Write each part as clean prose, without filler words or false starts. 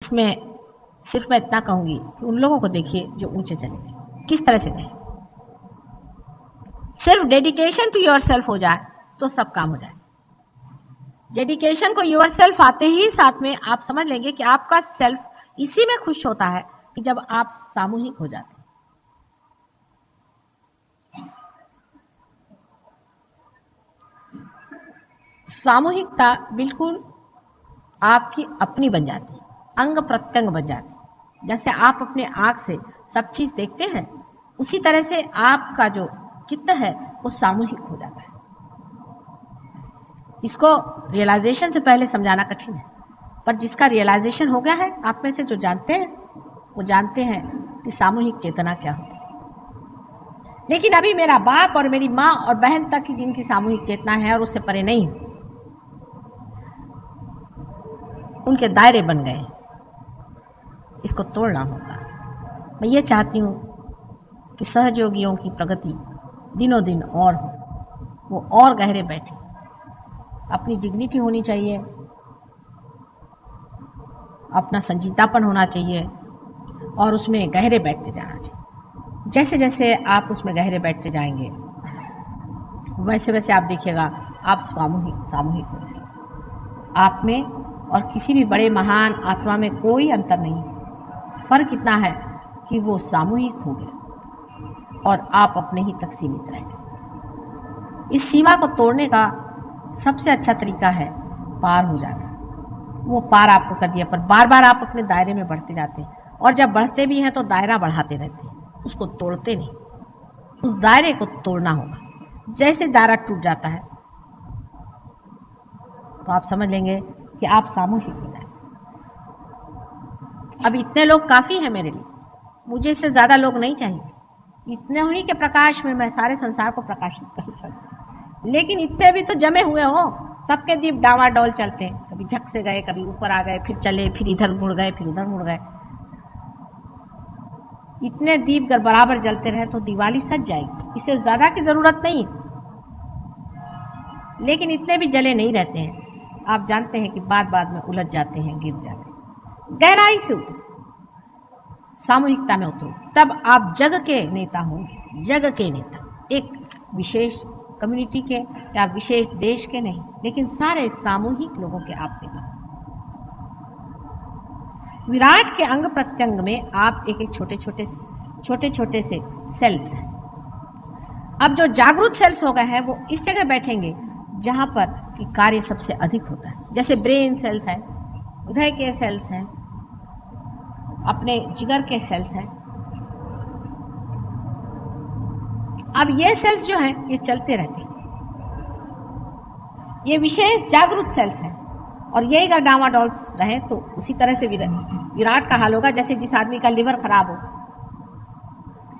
इसमें सिर्फ मैं इतना कहूंगी कि उन लोगों को देखिए जो ऊंचे चले गए, किस तरह से गए। सिर्फ डेडिकेशन टू योर सेल्फ हो जाए तो सब काम हो जाए। डेडिकेशन को योर सेल्फ आते ही साथ में आप समझ लेंगे कि आपका सेल्फ इसी में खुश होता है कि जब आप सामूहिक हो जाते हैं। सामूहिकता बिल्कुल आपकी अपनी बन जाती है, अंग प्रत्यंग बन जाती है। जैसे आप अपने आंख से सब चीज देखते हैं, उसी तरह से आपका जो चित्त है वो सामूहिक हो जाता है। इसको रियलाइजेशन से पहले समझाना कठिन है, पर जिसका रियलाइजेशन हो गया है, आप में से जो जानते हैं वो जानते हैं कि सामूहिक चेतना क्या होती है। लेकिन अभी मेरा बाप और मेरी माँ और बहन तक की जिनकी सामूहिक चेतना है और उससे परे नहीं, उनके दायरे बन गए, इसको तोड़ना होगा। मैं ये चाहती हूँ कि सहयोगियों की प्रगति दिनों दिन और हो, वो और गहरे बैठे। अपनी डिग्निटी होनी चाहिए, अपना संजीतापन होना चाहिए और उसमें गहरे बैठते जाना चाहिए। जैसे जैसे आप उसमें गहरे बैठते जाएंगे वैसे वैसे आप देखिएगा आप सामूहिक हो जाएंगे। आप में और किसी भी बड़े महान आत्मा में कोई अंतर नहीं है। फर्क इतना है कि वो सामूहिक हो गया और आप अपने ही तक सीमित रह गए। इस सीमा को तोड़ने का सबसे अच्छा तरीका है पार हो जाना। वो पार आपको कर दिया, पर बार बार आप अपने दायरे में बढ़ते जाते हैं, और जब बढ़ते भी हैं तो दायरा बढ़ाते रहते हैं, उसको तोड़ते नहीं। उस दायरे को तोड़ना होगा। जैसे दायरा टूट जाता है तो आप समझ लेंगे कि आप सामूहिक हो जाए। अब इतने लोग काफी हैं मेरे लिए, मुझे इससे ज्यादा लोग नहीं चाहिए। इतने ही के प्रकाश में मैं सारे संसार को प्रकाशित कर सकती, लेकिन इतने भी तो जमे हुए हो, सबके दीप डावाडोल चलते हैं, कभी झक से गए, कभी ऊपर आ गए, फिर चले, फिर इधर मुड़ गए, फिर उधर मुड़ गए। इतने दीप अगर बराबर जलते रहे तो दिवाली सज जाएगी, इससे ज्यादा की जरूरत नहीं। लेकिन इतने भी जले नहीं रहते हैं। आप जानते हैं कि बाद में उलझ जाते हैं, गिर जाते हैं। गहराई से उतरो, सामूहिकता में उतरो, तब आप जग के नेता होंगे। जग के नेता, एक विशेष कम्युनिटी के या विशेष देश के नहीं, लेकिन सारे सामूहिक लोगों के आप नेता। विराट के अंग प्रत्यंग में आप एक एक छोटे छोटे से सेल्स हैं। अब जो जागरूक सेल्स हो गए हैं वो इस जगह बैठेंगे जहां पर कि कार्य सबसे अधिक होता है। जैसे ब्रेन सेल्स है, हृदय के सेल्स हैं, अपने जिगर के सेल्स हैं। अब ये सेल्स जो हैं ये चलते रहते हैं, ये विशेष जागरूक सेल्स हैं, और यही अगर डामाडोल रहे तो उसी तरह से विराट का हाल होगा। जैसे जिस आदमी का लिवर खराब हो,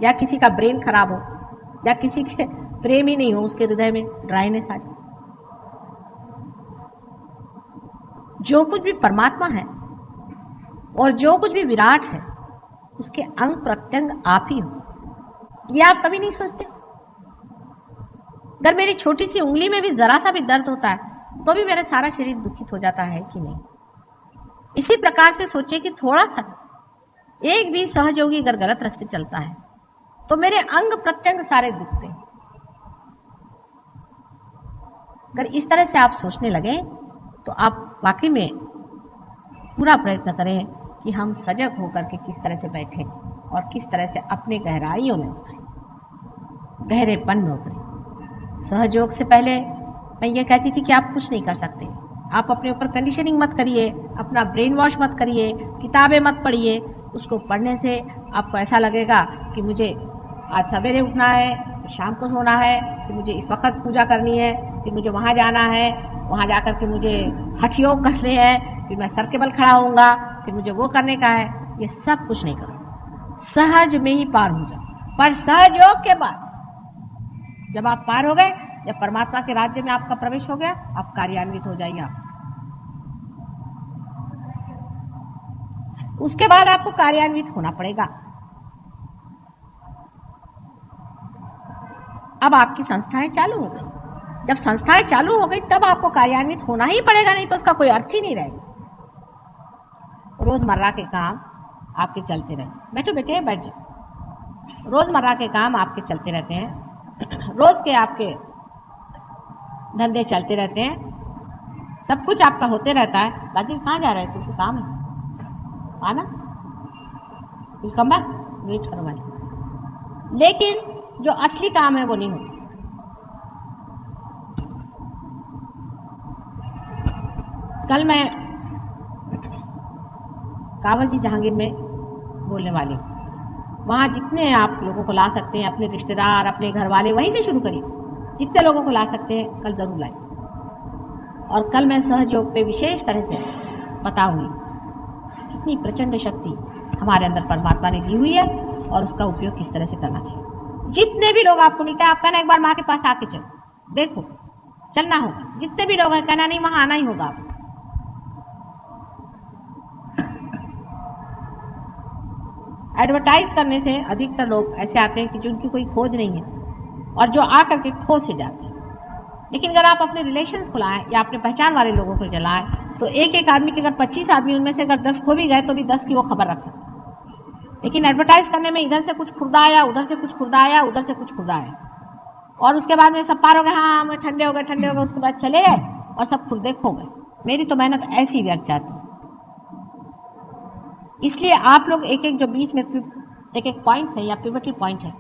या किसी का ब्रेन खराब हो, या किसी के प्रेम ही नहीं हो, उसके हृदय में ड्राइनेस आ जाए। जो कुछ भी परमात्मा है और जो कुछ भी विराट है, उसके अंग प्रत्यंग आप ही हो। ये आप कभी नहीं सोचते। अगर मेरी छोटी सी उंगली में भी जरा सा भी दर्द होता है तो भी मेरा सारा शरीर दुखित हो जाता है कि नहीं। इसी प्रकार से सोचिए कि थोड़ा सा एक भी सहयोगी अगर गलत रास्ते चलता है तो मेरे अंग प्रत्यंग सारे दुखते हैं। अगर इस तरह से आप सोचने लगे तो आप वाकई में पूरा प्रयत्न करें कि हम सजग होकर के किस तरह से बैठें और किस तरह से अपने गहराइयों में उतरें, गहरेपन में उतरें। सहयोग से पहले मैं ये कहती थी कि आप कुछ नहीं कर सकते। आप अपने ऊपर कंडीशनिंग मत करिए, अपना ब्रेन वॉश मत करिए, किताबें मत पढ़िए। उसको पढ़ने से आपको ऐसा लगेगा कि मुझे आज सवेरे उठना है, शाम को सोना है, कि मुझे इस वक्त पूजा करनी है, कि मुझे वहाँ जाना है, वहाँ जाकर के मुझे हठ योग करने हैं, फिर मैं सर के बल खड़ा होऊंगा, फिर मुझे वो करने का है। ये सब कुछ नहीं करो, सहज में ही पार हो जाओ। पर सहयोग के बाद जब आप पार हो गए, जब परमात्मा के राज्य में आपका प्रवेश हो गया, आप कार्यान्वित हो जाइए। आप उसके बाद आपको कार्यान्वित होना पड़ेगा। अब आपकी संस्थाएं चालू हो गई। जब संस्थाएं चालू हो गई तब आपको कार्यान्वित होना ही पड़ेगा, नहीं तो उसका कोई अर्थ ही नहीं रहेगा। रोजमर्रा के काम आपके चलते रहते। बैठो बेटे, बैठ जाओ। रोजमर्रा के काम आपके चलते रहते हैं, रोज के आपके धंधे चलते रहते हैं, सब कुछ आपका होते रहता है। बाजी कहाँ जा रहे थे? कुछ काम है आना, कम बैक, वेट करो भाई। लेकिन जो असली काम है वो नहीं होता। कल मैं कावल जी जहांगीर में बोलने वाली हूँ। वहाँ जितने आप लोगों को ला सकते हैं, अपने रिश्तेदार, अपने घर वाले, वहीं से शुरू करिए। जितने लोगों को ला सकते हैं कल जरूर लाइए। और कल मैं सहयोग पे विशेष तरह से बताऊंगी कितनी प्रचंड शक्ति हमारे अंदर परमात्मा ने दी हुई है और उसका उपयोग किस तरह से करना चाहिए। जितने भी लोग आपको मिलते हैं, आप कहना एक बार माँ के पास आके चलो, देखो, चलना होगा। जितने भी लोग हैं, कहना नहीं, वहां आना ही होगा आपको। एडवर्टाइज करने से अधिकतर लोग ऐसे आते हैं कि जिनकी कोई खोज नहीं है और जो आकर के खो से जाते हैं। लेकिन अगर आप अपने रिलेशंस को लाएं या अपने पहचान वाले लोगों को जलाएं, तो एक एक आदमी के अगर 25 आदमी, उनमें से अगर 10 खो भी गए तो भी 10 की वो खबर रख सकते हैं। लेकिन एडवर्टाइज करने में इधर से कुछ खुर्दा आया, उधर से कुछ खुर्दा आया, उधर से कुछ खुर्दा आया, और उसके बाद में सब पार हो गए, हाँ हम ठंडे हो गए, उसके बाद चले गए और सब खुर्दे खो गए। मेरी तो मेहनत ऐसी व्यर्थ जाती है। इसलिए आप लोग एक एक जो बीच में एक एक पॉइंट है या पिवटल पॉइंट है,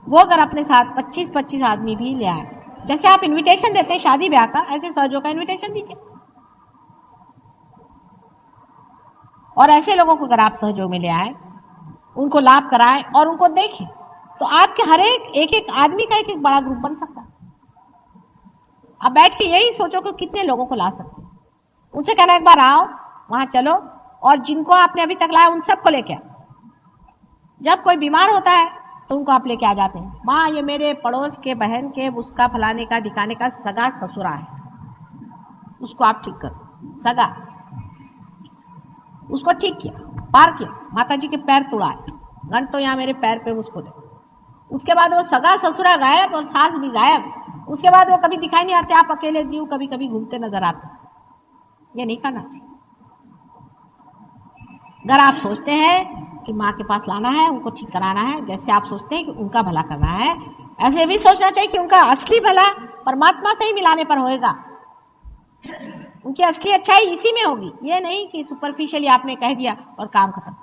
वो अगर अपने साथ 25-25 आदमी भी ले आए, जैसे आप इनविटेशन देते हैं शादी ब्याह का, ऐसे सहयोग का इनविटेशन दीजिए। और ऐसे लोगों को अगर आप सहयोग में ले आए, उनको लाभ कराएं और उनको देखें, तो आपके हर एक एक आदमी का एक एक बड़ा ग्रुप बन सकता है। अब बैठ के यही सोचो कि कितने लोगों को ला सकते हैं। उनसे कहना एक बार आओ, वहां चलो, और जिनको आपने अभी तक लाया उन सबको लेके आओ। जब कोई बीमार होता है तो उनको आप लेके आ जाते हैं। माँ, ये मेरे पड़ोस के बहन के उसका फलाने का ढिकाने का सगा ससुरा है, उसको आप ठीक करो। सगा, उसको ठीक किया, पार किया, माता जी के पैर तोड़ाए, घंटों यहाँ मेरे पैर पे उसको दे। उसके बाद वो सगा ससुरा गायब और सास भी गायब। उसके बाद वो कभी दिखाई नहीं आते, आप अकेले जीव कभी कभी घूमते नजर आते। ये नहीं करना चाहिए। अगर आप सोचते हैं कि माँ के पास लाना है, उनको ठीक कराना है, जैसे आप सोचते हैं कि उनका भला करना है, ऐसे भी सोचना चाहिए कि उनका असली भला परमात्मा से ही मिलाने पर होएगा। उनकी असली अच्छाई इसी में होगी। ये नहीं कि सुपरफिशियली आपने कह दिया और काम खत्म।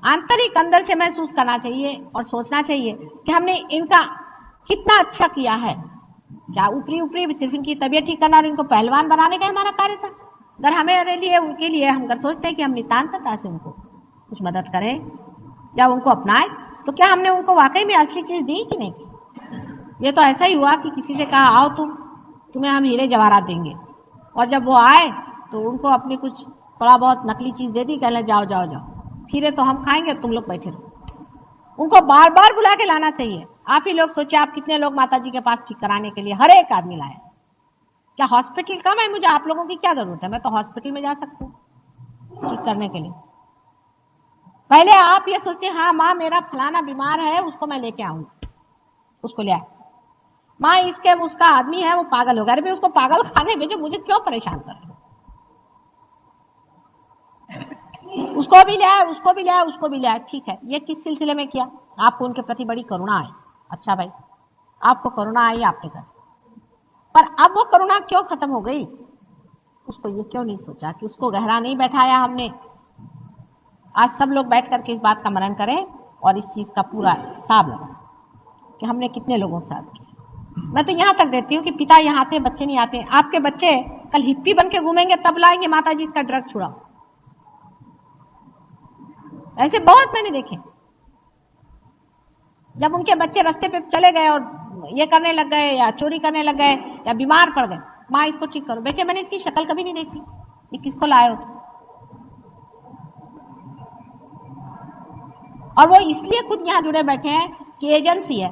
आंतरिक अंदर से महसूस करना चाहिए और सोचना चाहिए कि हमने इनका कितना अच्छा किया है। क्या ऊपरी ऊपरी सिर्फ इनकी तबीयत ठीक करना और इनको पहलवान बनाने का हमारा कार्य था? अगर हमारे लिए, उनके लिए हम अगर सोचते हैं कि हम नितांतता से उनको कुछ मदद करें या उनको अपनाएं, तो क्या हमने उनको वाकई में असली चीज दी कि नहीं? ये तो ऐसा ही हुआ कि किसी से कहा आओ तुम्हें हम हीरे जवाहरात देंगे, और जब वो आए तो उनको अपनी कुछ थोड़ा बहुत नकली चीज दे दी, कहने जाओ जाओ जाओ, खीरे तो हम खाएंगे, तुम लोग बैठे रहो। उनको बार बार बुला के लाना चाहिए। आप ही लोग सोचिए, आप कितने लोग माता जी के पास ठीक कराने के लिए हर एक आदमी लाए। क्या हॉस्पिटल कम है? मुझे आप लोगों की क्या जरूरत है? मैं तो हॉस्पिटल में जा सकती हूँ ठीक करने के लिए। पहले आप ये सोचते हैं, हाँ माँ मेरा फलाना बीमार है, उसको मैं लेके आऊंगी, उसको ले आए। माँ इसके उसका आदमी है, वो पागल हो गया, अरे उसको पागल खाने भेजो, मुझे क्यों परेशान कर रहे हो? उसको भी ले आए, उसको भी ले आए, उसको भी ले आए। ठीक है, ये किस सिलसिले में किया? आपको उनके प्रति बड़ी करुणा आई। अच्छा भाई, आपको करुणा आई, आपने कर, पर अब वो करुणा क्यों खत्म हो गई? उसको ये क्यों नहीं सोचा कि उसको गहरा नहीं बैठाया हमने? आज सब लोग बैठ करके इस बात का मनन करें और इस चीज का पूरा हिसाब लगाएं कि हमने कितने लोगों के साथ किया। मैं तो यहाँ तक देती हूँ कि पिता यहाँ आते, बच्चे नहीं आते। आपके बच्चे कल हिप्पी बन के घूमेंगे, तब लाएंगे माता जी इसका ड्रग छुड़ाओ। ऐसे बहुत मैंने देखे। जब उनके बच्चे रास्ते पे चले गए और ये करने लग गए या चोरी करने लग गए या बीमार पड़ गए, माँ इसको ठीक करो। बेटे मैंने इसकी शक्ल कभी नहीं देखी, ये किसको लाए हो? और वो इसलिए खुद यहाँ जुड़े बैठे हैं कि एजेंसी है,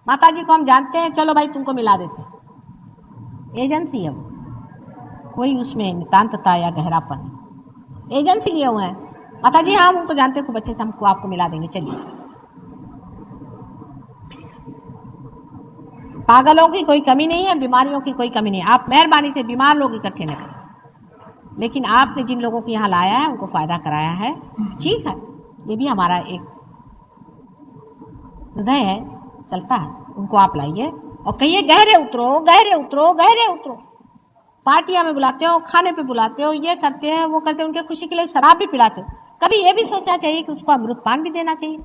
माता जी को हम जानते हैं, चलो भाई तुमको मिला देते हैं। एजेंसी है वो, कोई उसमें नितांतता या गहरापन। एजेंसी लिए हुए हैं, माता जी हम उनको जानते हैं, खूब अच्छे से हमको आपको मिला देंगे, चलिए। पागलों की कोई कमी नहीं है, बीमारियों की कोई कमी नहीं है। आप मेहरबानी से बीमार लोग इकट्ठे न करें। लेकिन आपने जिन लोगों को यहाँ लाया है उनको फायदा कराया है, ठीक है, ये भी हमारा एक हृदय है, चलता है। उनको आप लाइए और कहिए गहरे उतरो, गहरे उतरो, गहरे उतरो। पार्टियां में बुलाते हो, खाने पे बुलाते हो, ये करते हैं वो करते हैं, उनके खुशी के लिए शराब भी पिलाते हो। कभी ये भी सोचना चाहिए कि उसको अमृत पान भी देना चाहिए।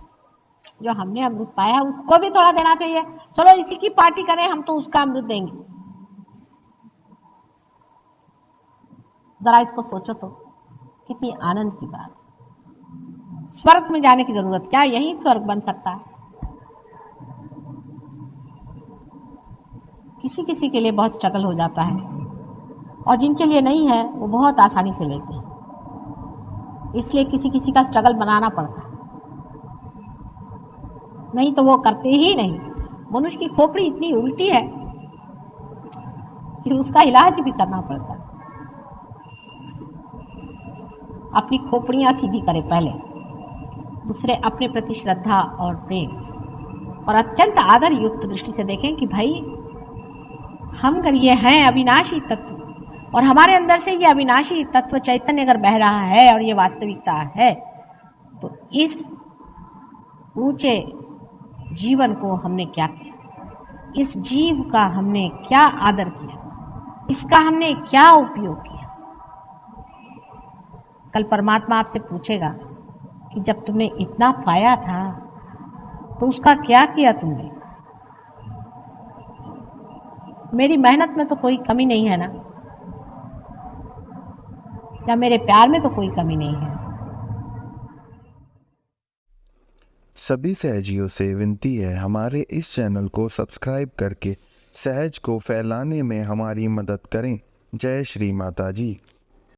जो हमने अमृत पाया उसको भी थोड़ा देना चाहिए। चलो इसी की पार्टी करें, हम तो उसका अमृत देंगे। जरा इसको सोचो तो, कितनी आनंद की बात। स्वर्ग में जाने की जरूरत क्या, यही स्वर्ग बन सकता है। किसी किसी के लिए बहुत स्ट्रगल हो जाता है और जिनके लिए नहीं है वो बहुत आसानी से लेते हैं, इसलिए किसी किसी का स्ट्रगल बनाना पड़ता है, नहीं तो वो करते ही नहीं। मनुष्य की खोपड़ी इतनी उल्टी है कि उसका इलाज भी करना पड़ता है। अपनी खोपड़ियां सीधी करें पहले, दूसरे अपने प्रति श्रद्धा और प्रेम और अत्यंत आदर युक्त दृष्टि से देखें कि भाई हम अगर ये हैं अविनाशी तत्व और हमारे अंदर से ये अविनाशी तत्व चैतन्य अगर बह रहा है और ये वास्तविकता है, तो इस ऊंचे जीवन को हमने क्या किया, इस जीव का हमने क्या आदर किया, इसका हमने क्या उपयोग किया। कल परमात्मा आपसे पूछेगा कि जब तुमने इतना पाया था तो उसका क्या किया तुमने। मेरी मेहनत में तो कोई कमी नहीं है ना, या मेरे प्यार में तो कोई कमी नहीं है। सभी सहजियों से विनती है, हमारे इस चैनल को सब्सक्राइब करके सहज को फैलाने में हमारी मदद करें। जय श्री माता जी।